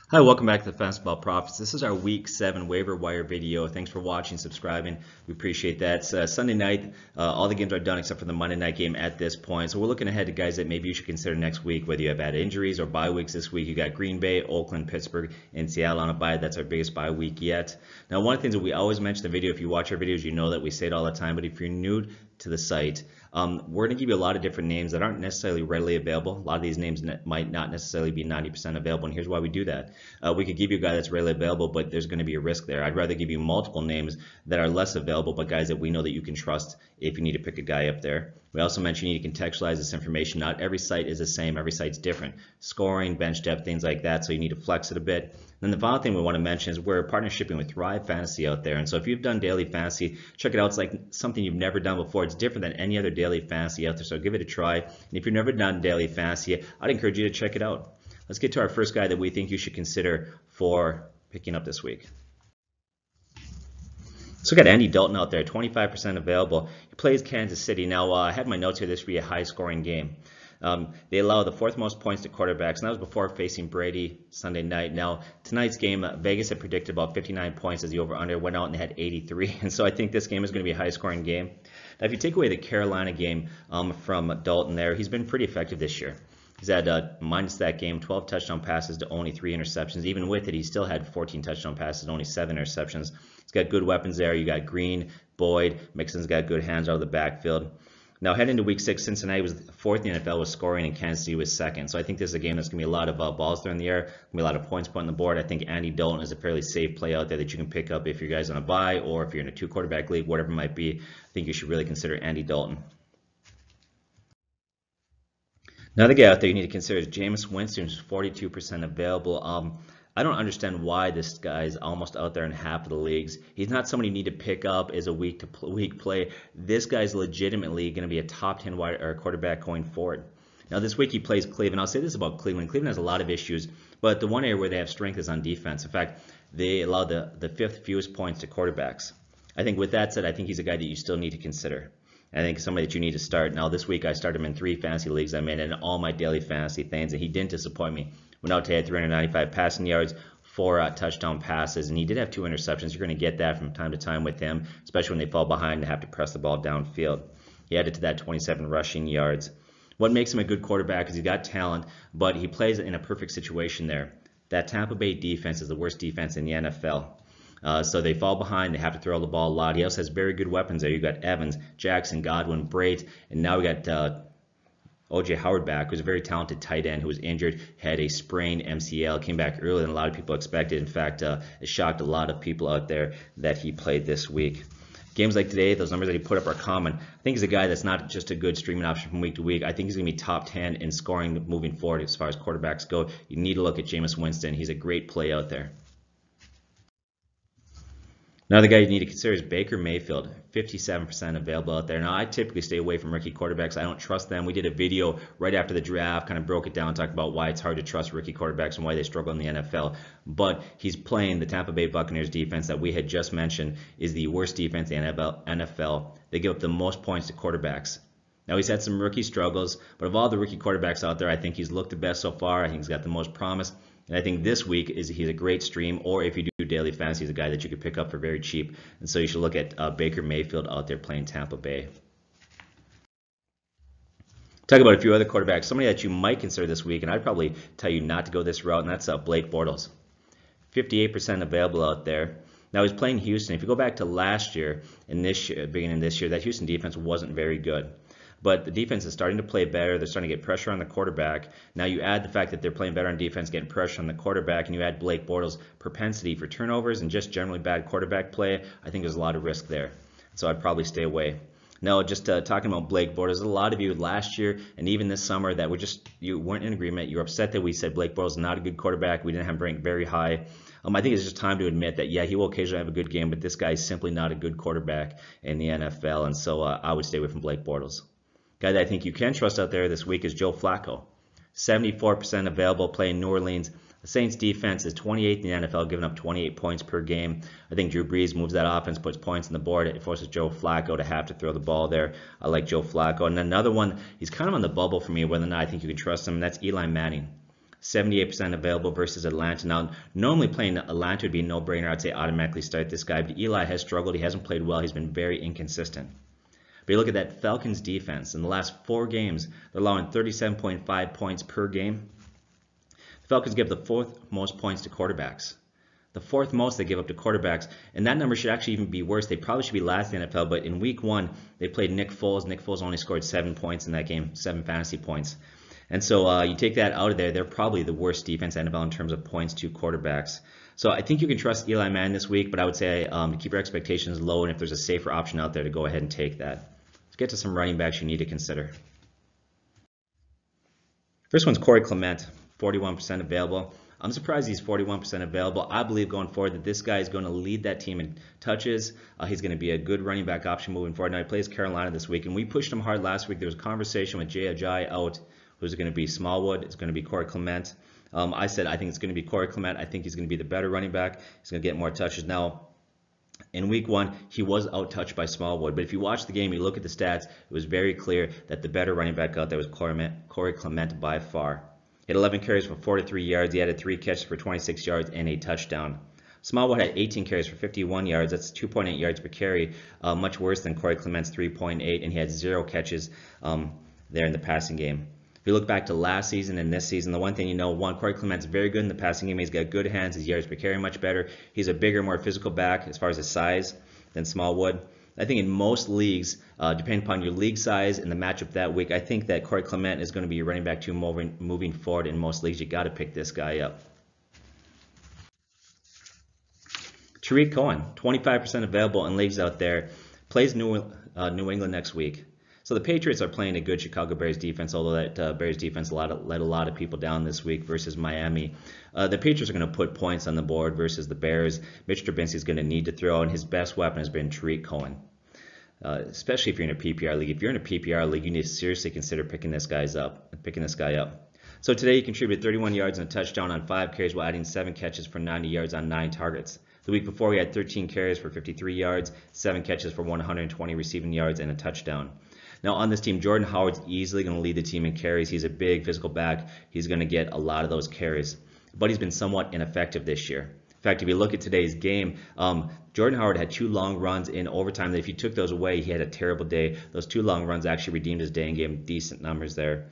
Hi, welcome back to the Fastball Profits. This is our Week 7 waiver wire video. Thanks for watching, subscribing. We appreciate that. It's Sunday night. All the games are done except for the Monday night game at this point. So we're looking ahead to guys that maybe you should consider next week, whether you have had injuries or bye weeks this week. You got Green Bay, Oakland, Pittsburgh, and Seattle on a bye. That's our biggest bye week yet. Now, one of the things that we always mention in the video, if you watch our videos, you know that we say it all the time, but if you're new to the site, we're going to give you a lot of different names that aren't necessarily readily available. A lot of these names might not necessarily be 90% available, and here's why we do that. We could give you a guy that's readily available, but there's going to be a risk there. I'd rather give you multiple names that are less available, but guys that we know that you can trust if you need to pick a guy up there. We also mentioned you need to contextualize this information. Not every site is the same. Every site's different. Scoring, bench depth, things like that, so you need to flex it a bit. And then the final thing we want to mention is we're partnershiping with Thrive Fantasy out there. And so if you've done daily fantasy, check it out. It's like something you've never done before. It's different than any other daily fantasy out there, so give it a try. And if you've never done daily fantasy, I'd encourage you to check it out. Let's get to our first guy that we think you should consider for picking up this week. So we got Andy Dalton out there, 25% available. He plays Kansas City. Now, I had my notes here. This would be a high-scoring game. They allow the fourth most points to quarterbacks, and that was before facing Brady Sunday night. Now, tonight's game, Vegas had predicted about 59 points as the over-under, went out and they had 83. And so I think this game is going to be a high-scoring game. Now, if you take away the Carolina game from Dalton there, he's been pretty effective this year. He's had, minus that game, 12 touchdown passes to only 3 interceptions. Even with it, he still had 14 touchdown passes and only 7 interceptions. He's got good weapons there. You got Green, Boyd, Mixon's got good hands out of the backfield. Now, heading into Week 6, Cincinnati was 4th in the NFL with scoring, and Kansas City was 2nd. So I think this is a game that's going to be a lot of balls thrown in the air, going to be a lot of points put on the board. I think Andy Dalton is a fairly safe play out there that you can pick up if you're guys on a bye or if you're in a 2-quarterback league, whatever it might be. I think you should really consider Andy Dalton. Another guy out there you need to consider is Jameis Winston, who's 42% available. I don't understand why this guy's almost out there in half of the leagues. He's not somebody you need to pick up as a week-to-week play. This guy's legitimately going to be a top 10 quarterback going forward. Now, this week he plays Cleveland. I'll say this about Cleveland. Cleveland has a lot of issues, but the one area where they have strength is on defense. In fact, they allow the 5th fewest points to quarterbacks. I think with that said, I think he's a guy that you still need to consider. I think somebody that you need to start. Now, this week I started him in 3 fantasy leagues I'm in, and all my daily fantasy things, and he didn't disappoint me. Went out to 395 passing yards, 4 touchdown passes, and he did have 2 interceptions. You're going to get that from time to time with him, especially when they fall behind and have to press the ball downfield. He added to that 27 rushing yards. What makes him a good quarterback is he's got talent, but he plays in a perfect situation there. That Tampa Bay defense is the worst defense in the NFL. So they fall behind. They have to throw the ball a lot. He also has very good weapons there. You've got Evans, Jackson, Godwin, Brait, and now we got O.J. Howard back, who's a very talented tight end who was injured, had a sprained MCL, came back earlier than a lot of people expected. In fact, it shocked a lot of people out there that he played this week. Games like today, those numbers that he put up are common. I think he's a guy that's not just a good streaming option from week to week. I think he's going to be top 10 in scoring moving forward as far as quarterbacks go. You need to look at Jameis Winston. He's a great play out there. Another guy you need to consider is Baker Mayfield, 57% available out there. Now, I typically stay away from rookie quarterbacks. I don't trust them. We did a video right after the draft, kind of broke it down, talked about why it's hard to trust rookie quarterbacks and why they struggle in the NFL. But he's playing the Tampa Bay Buccaneers defense that we had just mentioned is the worst defense in the NFL. They give up the most points to quarterbacks. Now, he's had some rookie struggles, but of all the rookie quarterbacks out there, I think he's looked the best so far. I think he's got the most promise. And I think this week he's a great stream, or if you do daily fantasy, he's a guy that you could pick up for very cheap. And so you should look at Baker Mayfield out there playing Tampa Bay. Talk about a few other quarterbacks. Somebody that you might consider this week, and I'd probably tell you not to go this route, and that's Blake Bortles. 58% available out there. Now, he's playing Houston. If you go back to last year and this year, beginning this year, that Houston defense wasn't very good. But the defense is starting to play better. They're starting to get pressure on the quarterback. Now you add the fact that they're playing better on defense, getting pressure on the quarterback, and you add Blake Bortles' propensity for turnovers and just generally bad quarterback play, I think there's a lot of risk there. So I'd probably stay away. Now, just talking about Blake Bortles, a lot of you last year and even this summer that you weren't in agreement. You were upset that we said Blake Bortles is not a good quarterback. We didn't have him ranked very high. I think it's just time to admit that, yeah, he will occasionally have a good game, but this guy is simply not a good quarterback in the NFL, and so I would stay away from Blake Bortles. Guy that I think you can trust out there this week is Joe Flacco. 74% available, playing New Orleans. The Saints defense is 28th in the NFL, giving up 28 points per game. I think Drew Brees moves that offense, puts points on the board. It forces Joe Flacco to have to throw the ball there. I like Joe Flacco. And then another one, he's kind of on the bubble for me, whether or not I think you can trust him, and that's Eli Manning. 78% available versus Atlanta. Now, normally playing Atlanta would be a no-brainer. I'd say automatically start this guy. But Eli has struggled. He hasn't played well. He's been very inconsistent. But you look at that Falcons defense. In the last 4 games, they're allowing 37.5 points per game. The Falcons give the 4th most points to quarterbacks. The 4th most they give up to quarterbacks. And that number should actually even be worse. They probably should be last in the NFL. But in week 1, they played Nick Foles. Nick Foles only scored 7 points in that game, 7 fantasy points. And so you take that out of there, they're probably the worst defense in the NFL in terms of points to quarterbacks. So I think you can trust Eli Manning this week, but I would say to keep your expectations low, and if there's a safer option out there, to go ahead and take that. Let's get to some running backs you need to consider. First one's Corey Clement, 41% available. I'm surprised he's 41% available. I believe going forward that this guy is going to lead that team in touches. He's going to be a good running back option moving forward. Now, he plays Carolina this week, and we pushed him hard last week. There was a conversation with Jay Ajayi out. Who's it going to be? Smallwood. It's going to be Corey Clement. I said I think it's going to be Corey Clement. I think he's going to be the better running back. He's going to get more touches. Now, in week 1, he was out-touched by Smallwood. But if you watch the game, you look at the stats, it was very clear that the better running back out there was Corey Clement by far. He had 11 carries for 43 yards. He had 3 catches for 26 yards and a touchdown. Smallwood had 18 carries for 51 yards. That's 2.8 yards per carry, much worse than Corey Clement's 3.8, and he had 0 catches there in the passing game. If you look back to last season and this season, the one thing you know, Corey Clement's very good in the passing game. He's got good hands. His yards per carry much better. He's a bigger, more physical back as far as his size than Smallwood. I think in most leagues, depending upon your league size and the matchup that week, I think that Corey Clement is going to be your running back 2 moving forward in most leagues. You got to pick this guy up. Tariq Cohen, 25% available in leagues out there, plays New England next week. So the Patriots are playing a good Chicago Bears defense, although that Bears defense let a lot of people down this week versus Miami. The Patriots are going to put points on the board versus the Bears. Mitch Trubisky is going to need to throw, and his best weapon has been Tariq Cohen, especially if you're in a PPR league. If you're in a PPR league, you need to seriously consider picking this guy up. So today he contributed 31 yards and a touchdown on 5 carries while adding 7 catches for 90 yards on 9 targets. The week before, he had 13 carries for 53 yards, 7 catches for 120 receiving yards, and a touchdown. Now on this team, Jordan Howard's easily going to lead the team in carries. He's a big physical back. He's going to get a lot of those carries. But he's been somewhat ineffective this year. In fact, if you look at today's game, Jordan Howard had 2 long runs in overtime that if you took those away, he had a terrible day. Those 2 long runs actually redeemed his day and gave him decent numbers there.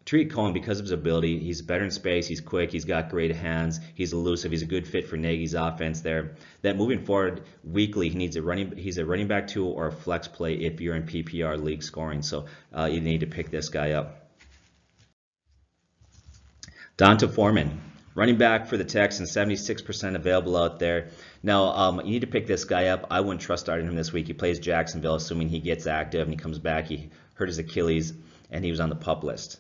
Tariq Cohen, because of his ability, he's better in space, he's quick, he's got great hands, he's elusive, he's a good fit for Nagy's offense there. That moving forward weekly, he's a running back 2 or a flex play if you're in PPR league scoring. So you need to pick this guy up. DAndre Foreman, running back for the Texans, 76% available out there. Now, you need to pick this guy up. I wouldn't trust starting him this week. He plays Jacksonville, assuming he gets active and he comes back. He hurt his Achilles, and he was on the PUP list.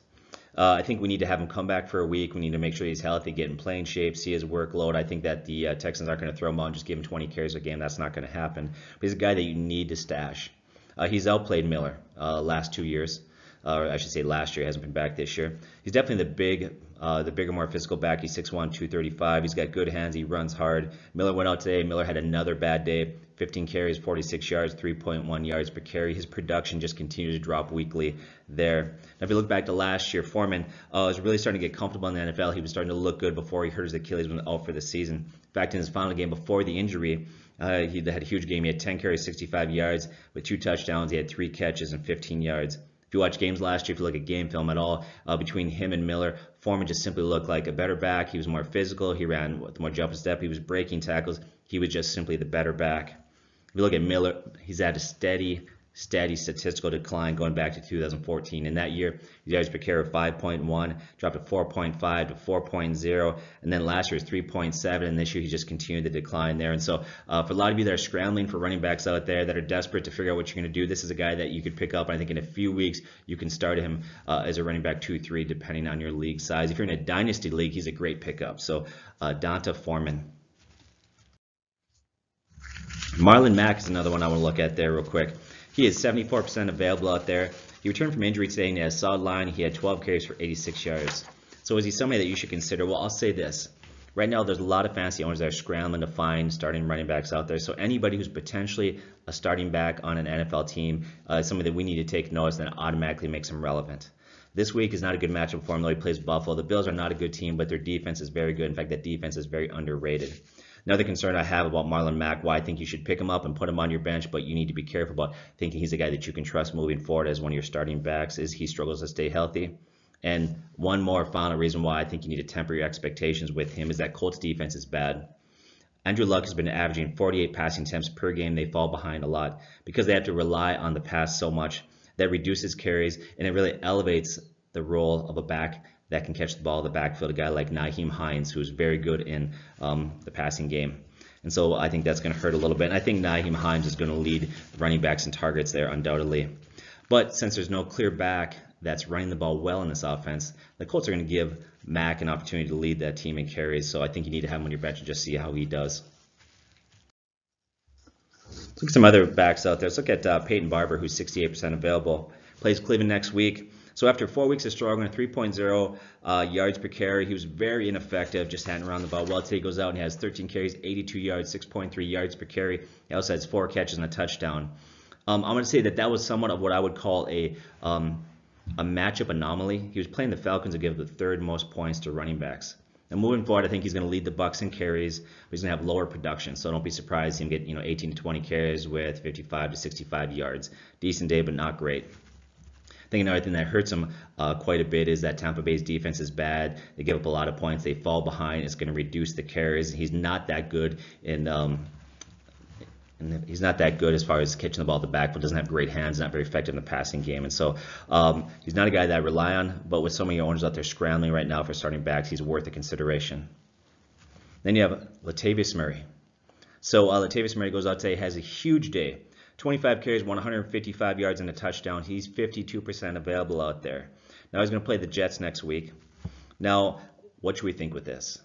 I think we need to have him come back for a week. We need to make sure he's healthy, get in playing shape, see his workload. I think that the Texans aren't going to throw him out and just give him 20 carries a game. That's not going to happen. But he's a guy that you need to stash. He's outplayed Miller last 2 years. Or I should say last year. He hasn't been back this year. He's definitely the bigger, more physical back. He's 6'1", 235. He's got good hands. He runs hard. Miller went out today. Miller had another bad day. 15 carries, 46 yards, 3.1 yards per carry. His production just continued to drop weekly there. Now, if you look back to last year, Foreman was really starting to get comfortable in the NFL. He was starting to look good before he hurt his Achilles when out for the season. In fact, in his final game before the injury, he had a huge game. He had 10 carries, 65 yards with 2 touchdowns. He had 3 catches and 15 yards. If you watch games last year, if you look at game film at all, between him and Miller, Foreman just simply looked like a better back. He was more physical. He ran with more jump and step. He was breaking tackles. He was just simply the better back. If you look at Miller, he's had a steady statistical decline going back to 2014. In that year, his yards per carry of 5.1, dropped to 4.5 to 4.0, and then last year was 3.7, and this year he just continued the decline there. And so for a lot of you that are scrambling for running backs out there that are desperate to figure out what you're going to do, this is a guy that you could pick up. I think in a few weeks, you can start him as a running back 2-3, depending on your league size. If you're in a dynasty league, he's a great pickup. So DAndre Foreman. Marlon Mack is another one I want to look at there real quick. He is 74% available out there. He returned from injury today and he had a solid line. He had 12 carries for 86 yards. So is he somebody that you should consider? Well, I'll say this. Right now, there's a lot of fantasy owners that are scrambling to find starting running backs out there. So anybody who's potentially a starting back on an NFL team is somebody that we need to take notice and automatically makes him relevant. This week is not a good matchup for him, though. He plays Buffalo. The Bills are not a good team, but their defense is very good. In fact, that defense is very underrated. Another concern I have about Marlon Mack, why I think you should pick him up and put him on your bench, but you need to be careful about thinking he's a guy that you can trust moving forward as one of your starting backs, is he struggles to stay healthy. And one more final reason why I think you need to temper your expectations with him is that Colts defense is bad. Andrew Luck has been averaging 48 passing attempts per game. They fall behind a lot because they have to rely on the pass so much. That reduces carries, and it really elevates the role of a back that can catch the ball in the backfield, a guy like Nyheim Hines, who's very good in the passing game. And so I think that's going to hurt a little bit. And I think Nyheim Hines is going to lead running backs and targets there undoubtedly. But since there's no clear back that's running the ball well in this offense, the Colts are going to give Mack an opportunity to lead that team in carries. So I think you need to have him on your bench and just see how he does. Let's look at some other backs out there. Let's look at Peyton Barber, who's 68% available. Plays Cleveland next week. So after 4 weeks of struggling, 3.0 yards per carry, he was very ineffective, just handing around the ball well. Today he goes out and he has 13 carries, 82 yards, 6.3 yards per carry. He also has 4 catches and a touchdown. I'm going to say that was somewhat of what I would call a matchup anomaly. He was playing the Falcons to give the 3rd most points to running backs. And moving forward, I think he's going to lead the Bucs in carries, but he's going to have lower production. So don't be surprised him get 18 to 20 carries with 55 to 65 yards. Decent day, but not great. I think another thing that hurts him quite a bit is that Tampa Bay's defense is bad. They give up a lot of points. They fall behind. It's going to reduce the carries. He's not that good he's not that good as far as catching the ball at the backfield. Doesn't have great hands. Not very effective in the passing game. And so he's not a guy that I rely on. But with so many owners out there scrambling right now for starting backs, he's worth a consideration. Then you have Latavius Murray. So Latavius Murray goes out today, has a huge day. 25 carries, 155 yards, and a touchdown. He's 52% available out there. Now he's going to play the Jets next week. Now, what should we think with this?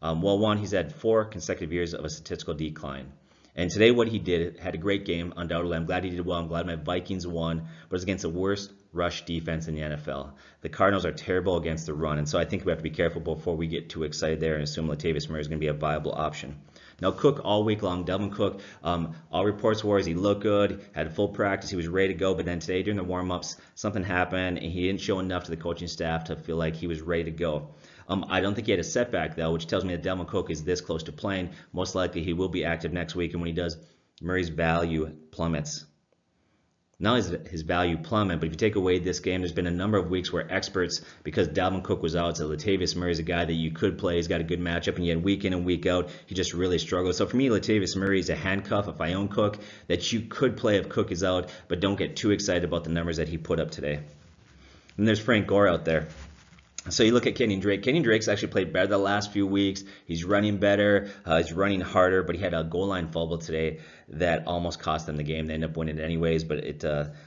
Well, one, he's had 4 consecutive years of a statistical decline. And today what he did, had a great game, undoubtedly. I'm glad he did well. I'm glad my Vikings won, but it's against the worst rush defense in the NFL. The Cardinals are terrible against the run, and so I think we have to be careful before we get too excited there and assume Latavius Murray is going to be a viable option. Now Cook all week long, Delvin Cook, all reports were he looked good, had full practice, he was ready to go, but then today during the warm-ups, something happened, and he didn't show enough to the coaching staff to feel like he was ready to go. I don't think he had a setback, though, which tells me that Delvin Cook is this close to playing. Most likely he will be active next week, and when he does, Murray's value plummets. Not only his value plummet, but if you take away this game, there's been a number of weeks where experts, because Dalvin Cook was out, so Latavius Murray is a guy that you could play. He's got a good matchup, and yet week in and week out, he just really struggles. So for me, Latavius Murray is a handcuff if I own Cook that you could play if Cook is out, but don't get too excited about the numbers that he put up today. And there's Frank Gore out there. So you look at Kenyon Drake. Kenyon Drake's actually played better the last few weeks. He's running better. He's running harder, but he had a goal line fumble today that almost cost them the game. They ended up winning it anyways, but it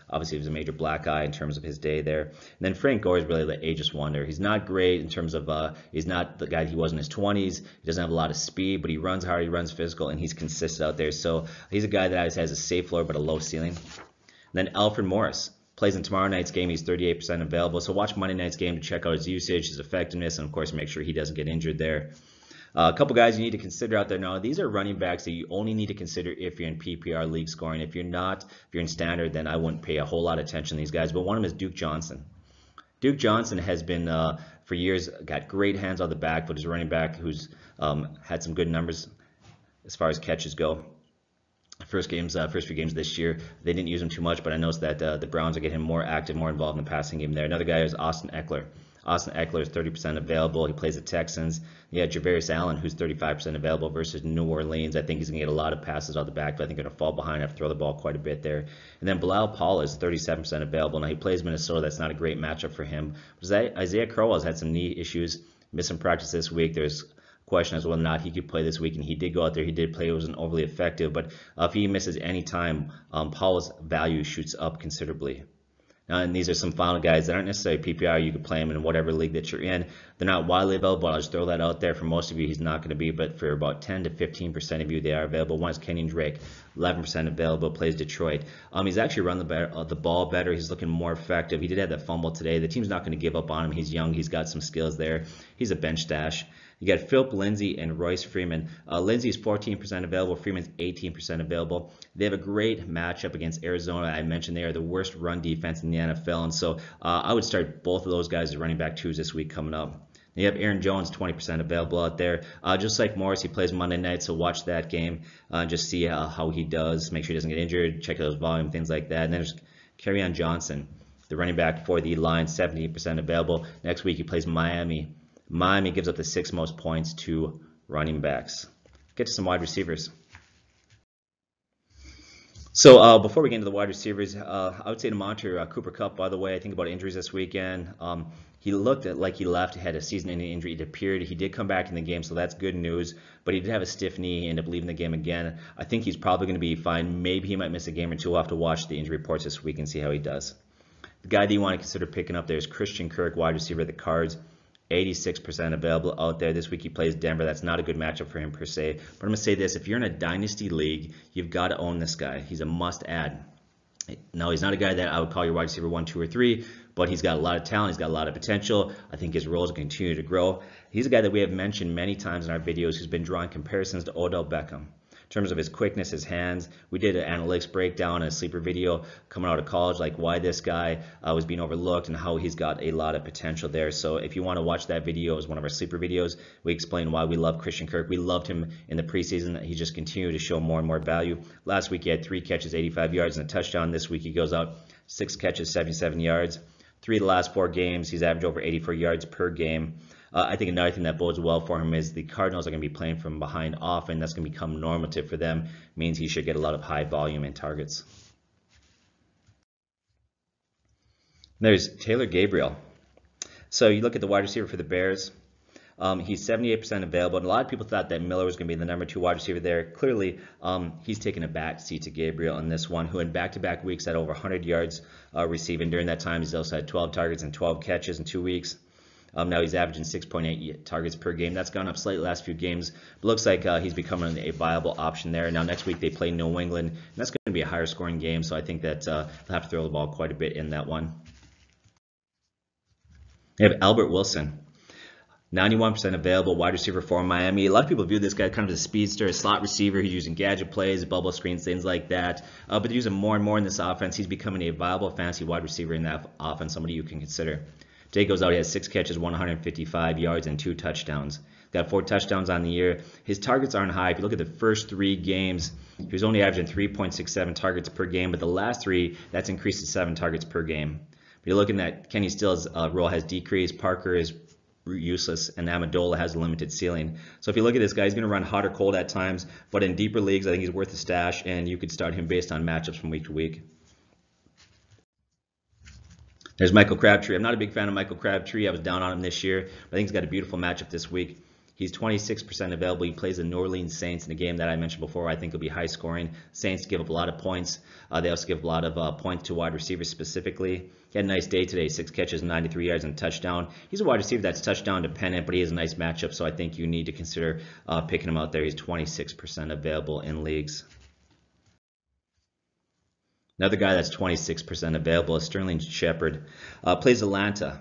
obviously was a major black eye in terms of his day there. And then Frank Gore is really the ageless wonder. He's not great in terms of he's not the guy he was in his 20s. He doesn't have a lot of speed, but he runs hard, he runs physical, and he's consistent out there. So he's a guy that always has a safe floor but a low ceiling. And then Alfred Morris. Plays in tomorrow night's game. He's 38% available. So watch Monday night's game to check out his usage, his effectiveness, and of course make sure he doesn't get injured there. A couple guys you need to consider out there now. These are running backs that you only need to consider if you're in PPR league scoring. If you're not, if you're in standard, then I wouldn't pay a whole lot of attention to these guys. But one of them is Duke Johnson. Duke Johnson has been, for years, got great hands on the backfoot. He's a running back who's had some good numbers as far as catches go. First few games this year, they didn't use him too much, but I noticed that the Browns are getting him more active, more involved in the passing game there. Another guy is Austin Eckler. Austin Eckler is 30% available. He plays the Texans. You got Javarius Allen, who's 35% available versus New Orleans. I think he's going to get a lot of passes out the back, but I think they're going to fall behind, have to throw the ball quite a bit there. And then Bilal Paul is 37% available. Now, he plays Minnesota. That's not a great matchup for him. Isaiah Crowell has had some knee issues, missed some practice this week. There's question as whether or not he could play this week, and he did go out there. He did play. It wasn't overly effective, but if he misses any time, Paul's value shoots up considerably. Now, and these are some final guys that aren't necessarily PPR. You could play them in whatever league that you're in. They're not widely available. I'll just throw that out there. For most of you, he's not going to be, but for about 10 to 15% of you, they are available. One is Kenyon Drake, 11% available, plays Detroit. He's actually run the ball better. He's looking more effective. He did have that fumble today. The team's not going to give up on him. He's young. He's got some skills there. He's a bench stash. You got Philip Lindsay and Royce Freeman. Lindsay is 14% available. Freeman's 18% available. They have a great matchup against Arizona. I mentioned they are the worst run defense in the NFL, and so I would start both of those guys as running back 2s this week coming up. You have Aaron Jones, 20% available out there. Just like Morris, he plays Monday night, so watch that game. Just see how he does. Make sure he doesn't get injured. Check out his volume, things like that. And then there's Kerryon Johnson, the running back for the Lions, 70% available. Next week he plays Miami. Miami gives up the 6th most points to running backs. Get to some wide receivers. So before we get into the wide receivers, I would say to monitor Cooper Kupp, by the way. I think about injuries this weekend. He looked like he left, had a season-ending injury. It appeared he did come back in the game, so that's good news. But he did have a stiff knee, ended up leaving the game again. I think he's probably going to be fine. Maybe he might miss a game or two. We'll have to watch the injury reports this week and see how he does. The guy that you want to consider picking up there is Christian Kirk, wide receiver of the Cards. 86% available out there. This week he plays Denver. That's not a good matchup for him per se. But I'm going to say this. If you're in a dynasty league, you've got to own this guy. He's a must-add. Now, he's not a guy that I would call your wide receiver 1, 2, or 3, but he's got a lot of talent. He's got a lot of potential. I think his roles will continue to grow. He's a guy that we have mentioned many times in our videos who's been drawing comparisons to Odell Beckham. In terms of his quickness, his hands, we did an analytics breakdown and a sleeper video coming out of college, like why this guy was being overlooked and how he's got a lot of potential there. So if you want to watch that video, it's one of our sleeper videos. We explain why we love Christian Kirk. We loved him in the preseason. He just continued to show more and more value. Last week he had 3 catches, 85 yards, and a touchdown. This week he goes out 6 catches, 77 yards. 3 of the last 4 games, he's averaged over 84 yards per game. I think another thing that bodes well for him is the Cardinals are going to be playing from behind often. That's going to become normative for them. Means he should get a lot of high volume and targets. There's Taylor Gabriel. So you look at the wide receiver for the Bears. He's 78% available, and a lot of people thought that Miller was going to be the number 2 wide receiver there. Clearly, he's taken a back seat to Gabriel in this one, who in back-to-back weeks had over 100 yards receiving. During that time, he's also had 12 targets and 12 catches in 2 weeks. Now he's averaging 6.8 targets per game. That's gone up slightly last few games. But looks like he's becoming a viable option there. Now next week they play New England, and that's going to be a higher scoring game. So I think that they'll have to throw the ball quite a bit in that one. They have Albert Wilson. 91% available, wide receiver for Miami. A lot of people view this guy kind of as a speedster, a slot receiver. He's using gadget plays, bubble screens, things like that. But they're using more and more in this offense. He's becoming a viable fantasy wide receiver in that offense, somebody you can consider. Today goes out, he has 6 catches, 155 yards, and 2 touchdowns. Got 4 touchdowns on the year. His targets aren't high. If you look at the first 3 games, he was only averaging 3.67 targets per game, but the last 3, that's increased to 7 targets per game. But you're looking at Kenny Stills' role has decreased. Parker is useless, and Amendola has a limited ceiling. So if you look at this guy, he's going to run hot or cold at times, but in deeper leagues, I think he's worth a stash, and you could start him based on matchups from week to week. There's Michael Crabtree. I'm not a big fan of Michael Crabtree. I was down on him this year, but I think he's got a beautiful matchup this week. He's 26% available. He plays the New Orleans Saints in a game that I mentioned before. I think will be high scoring. Saints give up a lot of points. They also give a lot of points to wide receivers specifically. He had a nice day today, 6 catches, 93 yards, and a touchdown. He's a wide receiver that's touchdown dependent, but he has a nice matchup, so I think you need to consider picking him out there. He's 26% available in leagues. Another guy that's 26% available is Sterling Shepard. Plays Atlanta.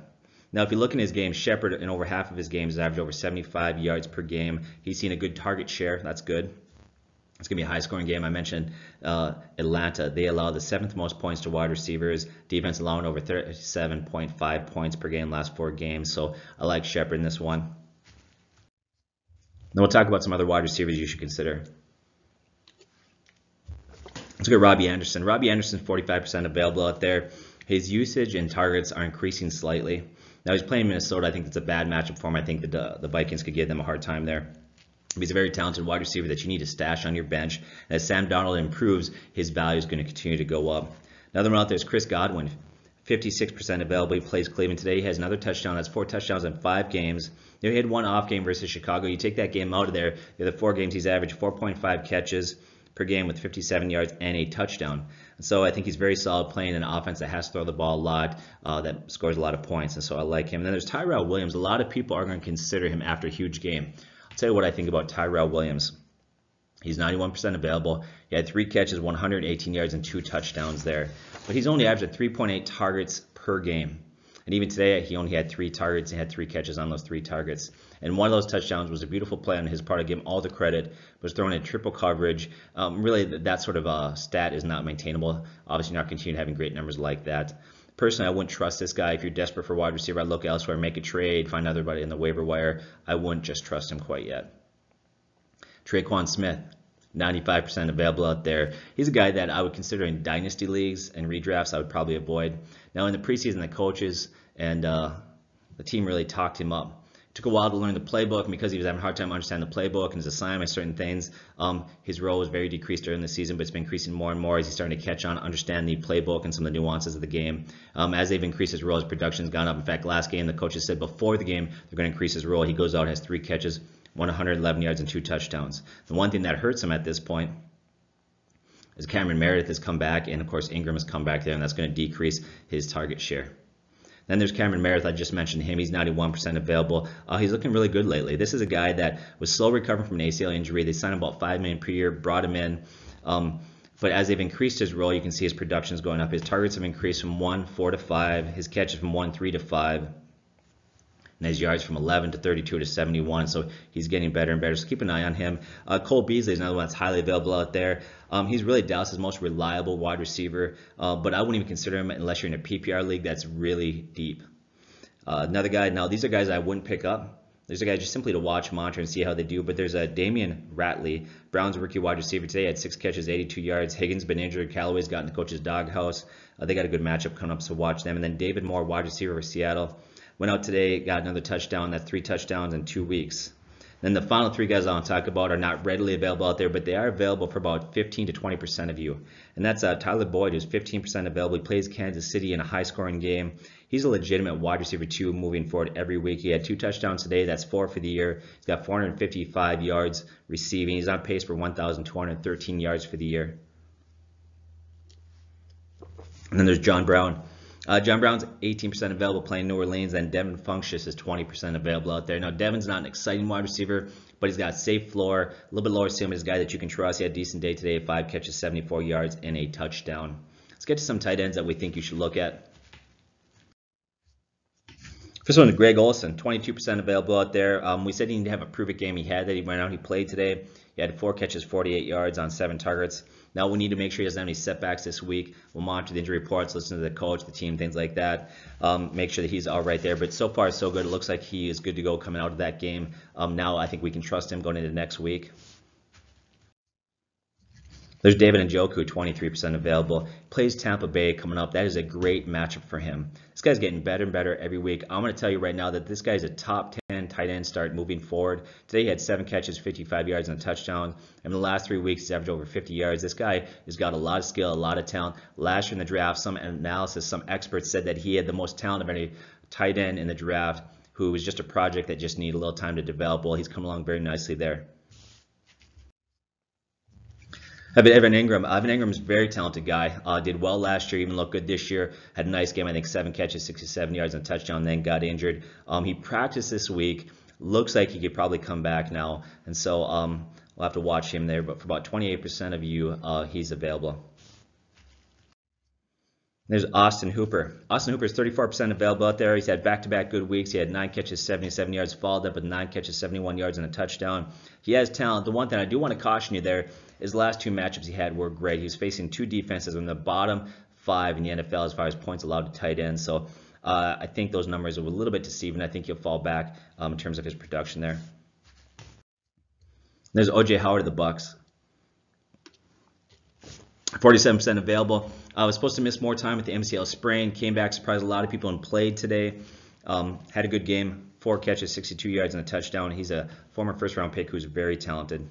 Now, if you look in his game, Shepard in over half of his games has averaged over 75 yards per game. He's seen a good target share. That's good. It's going to be a high-scoring game. I mentioned Atlanta. They allow the 7th most points to wide receivers. Defense allowing over 37.5 points per game last 4 games. So I like Shepard in this one. Then we'll talk about some other wide receivers you should consider. Let's look at Robbie Anderson. Robbie Anderson's 45% available out there. His usage and targets are increasing slightly. Now he's playing Minnesota. I think it's a bad matchup for him. I think the Vikings could give them a hard time there. He's a very talented wide receiver that you need to stash on your bench. As Sam Darnold improves, his value is going to continue to go up. Another one out there is Chris Godwin. 56% available. He plays Cleveland today. He has another touchdown. That's 4 touchdowns in 5 games. He had 1 off game versus Chicago. You take that game out of there. The other 4 games, he's averaged 4.5 catches per game with 57 yards and a touchdown. And so I think he's very solid playing an offense that has to throw the ball a lot, that scores a lot of points, and so I like him. And then there's Tyrell Williams. A lot of people are going to consider him after a huge game. I'll tell you what I think about Tyrell Williams. He's 91% available. He had 3 catches, 118 yards, and 2 touchdowns there. But he's only averaged 3.8 targets per game. And even today, he only had 3 targets and had 3 catches on those 3 targets. And one of those touchdowns was a beautiful play on his part. I give him all the credit. Was thrown in triple coverage. Really, that sort of stat is not maintainable. Obviously, not continue having great numbers like that. Personally, I wouldn't trust this guy. If you're desperate for a wide receiver, I'd look elsewhere, make a trade, find everybody in the waiver wire. I wouldn't just trust him quite yet. Tre'Quan Smith, 95% available out there. He's a guy that I would consider in dynasty leagues and redrafts I would probably avoid. Now in the preseason, the coaches and the team really talked him up. It took a while to learn the playbook, and because he was having a hard time understanding the playbook and his assignments, certain things, his role was very decreased during the season, but it's been increasing more and more as he's starting to catch on, understand the playbook and some of the nuances of the game. As they've increased his role, his production's gone up. In fact, last game, the coaches said before the game they're going to increase his role. He goes out, has 3 catches, 111 yards, and 2 touchdowns. The one thing that hurts him at this point is Cameron Meredith has come back, and of course Ingram has come back there, and that's going to decrease his target share. Then there's Cameron Meredith. I just mentioned him. He's 91% available. He's looking really good lately. This is a guy that was slow recovering from an ACL injury. They signed him about $5 million per year, brought him in. But as they've increased his role, you can see his production's going up. His targets have increased from 4 to 5. His catches from 3 to 5. And his yards from 11 to 32 to 71. So he's getting better and better. So keep an eye on him. Cole Beasley is another one that's highly available out there. He's really Dallas's most reliable wide receiver. But I wouldn't even consider him unless you're in a PPR league that's really deep. Another guy, now these are guys I wouldn't pick up. These are guys just simply to watch, monitor, and see how they do. But there's a Damian Ratley, Browns rookie wide receiver today, had 6 catches, 82 yards. Higgins been injured. Callaway's got in the coach's doghouse. They got a good matchup coming up, so watch them. And then David Moore, wide receiver for Seattle. Went out today, got another touchdown. That's 3 touchdowns in 2 weeks. Then the final 3 guys I want to talk about are not readily available out there, but they are available for about 15 to 20% of you. And that's Tyler Boyd, who's 15% available. He plays Kansas City in a high-scoring game. He's a legitimate wide receiver, too, moving forward every week. He had 2 touchdowns today. That's 4 for the year. He's got 455 yards receiving. He's on pace for 1,213 yards for the year. And then there's John Brown. John Brown's 18% available playing New Orleans, and Devin Funchess is 20% available out there. Now, Devin's not an exciting wide receiver, but he's got a safe floor, a little bit lower ceiling, he's a guy that you can trust. He had a decent day today, 5 catches, 74 yards, and a touchdown. Let's get to some tight ends that we think you should look at. First one is Greg Olsen, 22% available out there. We said he needed to have a prove-it game. He had that. He went out, he played today. He had 4 catches, 48 yards on 7 targets. Now we need to make sure he doesn't have any setbacks this week. We'll monitor the injury reports, listen to the coach, the team, things like that. Make sure that he's all right there. But so far, so good. It looks like he is good to go coming out of that game. Now I think we can trust him going into next week. There's David Njoku, 23% available. Plays Tampa Bay coming up. That is a great matchup for him. This guy's getting better and better every week. I'm going to tell you right now that this guy's a top 10 tight end start moving forward. Today he had 7 catches, 55 yards, and a touchdown. And in the last 3 weeks, he's averaged over 50 yards. This guy has got a lot of skill, a lot of talent. Last year in the draft, some analysis, some experts said that he had the most talent of any tight end in the draft, who was just a project that just needed a little time to develop. Well, he's come along very nicely there. Evan Ingram. Evan Ingram's a very talented guy. Did well last year, even looked good this year. Had a nice game, I think 7 catches, 67 yards and a touchdown, then got injured. He practiced this week. Looks like he could probably come back now. And so we'll have to watch him there. But for about 28% of you, he's available. There's Austin Hooper. Austin Hooper is 34% available out there. He's had back-to-back good weeks. He had 9 catches, 77 yards, followed up with 9 catches, 71 yards, and a touchdown. He has talent. The one thing I do want to caution you there is the last 2 matchups he had were great. He was facing 2 defenses in the bottom 5 in the NFL as far as points allowed to tight ends. So I think those numbers are a little bit deceiving. I think he'll fall back in terms of his production there. There's O.J. Howard of the Bucks. 47% available. Was supposed to miss more time with the MCL sprain. Came back, surprised a lot of people, and played today. Had a good game. 4 catches, 62 yards, and a touchdown. He's a former first-round pick who's very talented.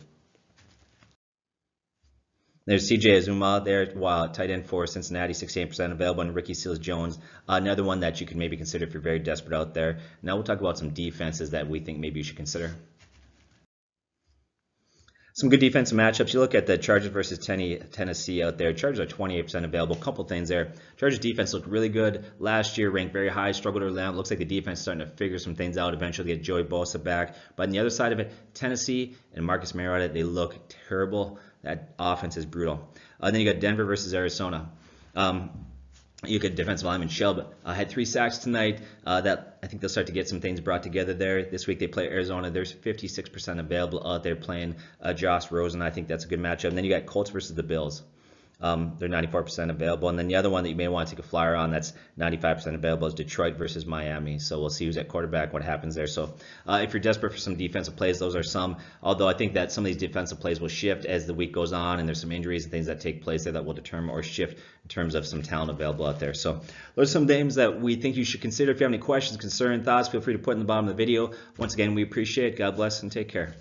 There's C.J. Azuma there, tight end for Cincinnati, 68% available, and Ricky Seals-Jones, another one that you could maybe consider if you're very desperate out there. Now we'll talk about some defenses that we think maybe you should consider. Some good defensive matchups. You look at the Chargers versus Tennessee out there. Chargers are 28% available. A couple things there. Chargers defense looked really good last year, ranked very high, struggled early on. Looks like the defense is starting to figure some things out. Eventually get Joey Bosa back. But on the other side of it, Tennessee and Marcus Mariota, they look terrible. That offense is brutal. Then you got Denver versus Arizona. You could defensive lineman Shepard had 3 sacks tonight. That I think they'll start to get some things brought together there. This week they play Arizona. There's 56% available out there playing Josh Rosen. I think that's a good matchup. And then you got Colts versus the Bills. They're 94% available. And then the other one that you may want to take a flyer on that's 95% available is Detroit versus Miami. So we'll see who's at quarterback, what happens there. So if you're desperate for some defensive plays, those are some. Although I think that some of these defensive plays will shift as the week goes on, and there's some injuries and things that take place there that will determine or shift in terms of some talent available out there. So those are some names that we think you should consider. If you have any questions, concerns, thoughts, feel free to put in the bottom of the video. Once again, we appreciate it. God bless and take care.